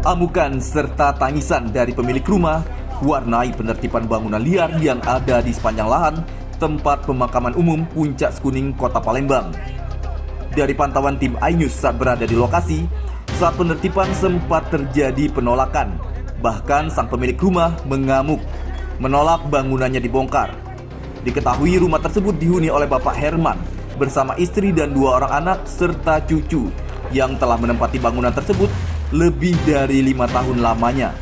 Amukan serta tangisan dari pemilik rumah warnai penertiban bangunan liar yang ada di sepanjang lahan tempat pemakaman umum Puncak Sekuning, Kota Palembang. Dari pantauan tim iNews saat berada di lokasi, saat penertiban sempat terjadi penolakan. Bahkan sang pemilik rumah mengamuk, menolak bangunannya dibongkar. Diketahui rumah tersebut dihuni oleh Bapak Herman bersama istri dan 2 orang anak serta cucu yang telah menempati bangunan tersebut lebih dari 5 tahun lamanya.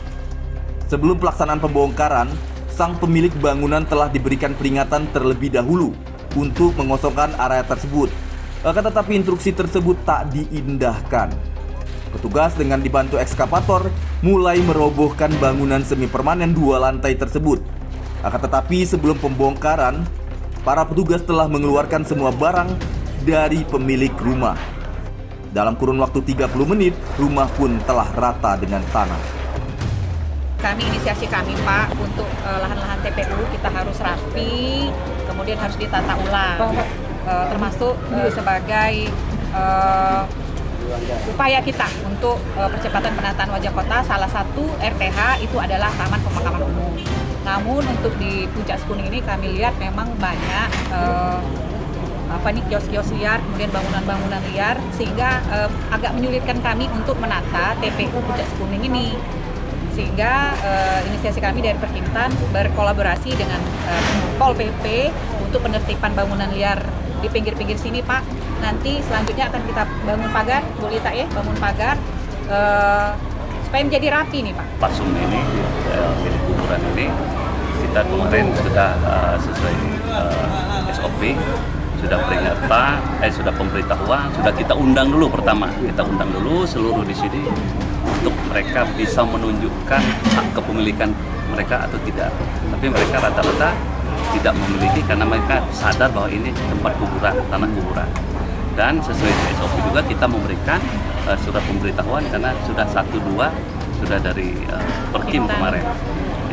Sebelum pelaksanaan pembongkaran, sang pemilik bangunan telah diberikan peringatan terlebih dahulu untuk mengosongkan area tersebut. Akan tetapi instruksi tersebut tak diindahkan. Petugas dengan dibantu ekskavator mulai merobohkan bangunan semi permanen 2 lantai tersebut. Akan tetapi sebelum pembongkaran, para petugas telah mengeluarkan semua barang dari pemilik rumah. Dalam kurun waktu 30 menit, rumah pun telah rata dengan tanah. Inisiasi kami Pak, untuk lahan-lahan TPU kita harus rapi, kemudian harus ditata ulang, termasuk sebagai upaya kita untuk percepatan penataan wajah kota. Salah satu RTH itu adalah Taman Pemakaman Umum. Namun untuk di Puncak Sekuning ini kami lihat memang banyak kios-kios liar, kemudian bangunan-bangunan liar, sehingga agak menyulitkan kami untuk menata TPU Puncak Sekuning ini. Sehingga inisiasi kami dari Perkintan berkolaborasi dengan Pol PP untuk penertiban bangunan liar di pinggir-pinggir sini Pak. Nanti selanjutnya akan kita bangun pagar, Bu Lita ya, bangun pagar supaya menjadi rapi nih Pak. Pasum ini, milik kuburan ini, kita kemarin sudah sesuai SOP, sudah peringatan, sudah pemberitahuan, sudah kita undang dulu pertama. Kita undang dulu seluruh di sini untuk mereka bisa menunjukkan hak kepemilikan mereka atau tidak. Tapi mereka rata-rata tidak memiliki karena mereka sadar bahwa ini tempat kuburan, tanah kuburan. Dan sesuai SOP juga kita memberikan surat pemberitahuan karena sudah 1-2 sudah dari Perkim kemarin.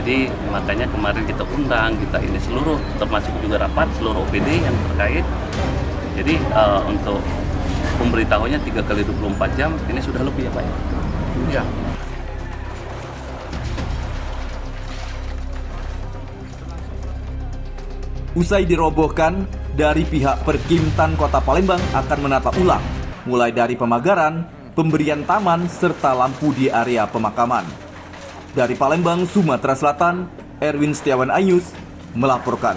Jadi makanya kemarin kita undang, kita ini seluruh, termasuk juga rapat seluruh OPD yang terkait. Jadi untuk pemberitahuannya 3x24 jam, ini sudah lebih ya Pak ya? Ya. Usai dirobohkan, dari pihak Perkintan Kota Palembang akan menata ulang, mulai dari pemagaran, pemberian taman, serta lampu di area pemakaman. Dari Palembang, Sumatera Selatan, Erwin Setiawan iNews melaporkan.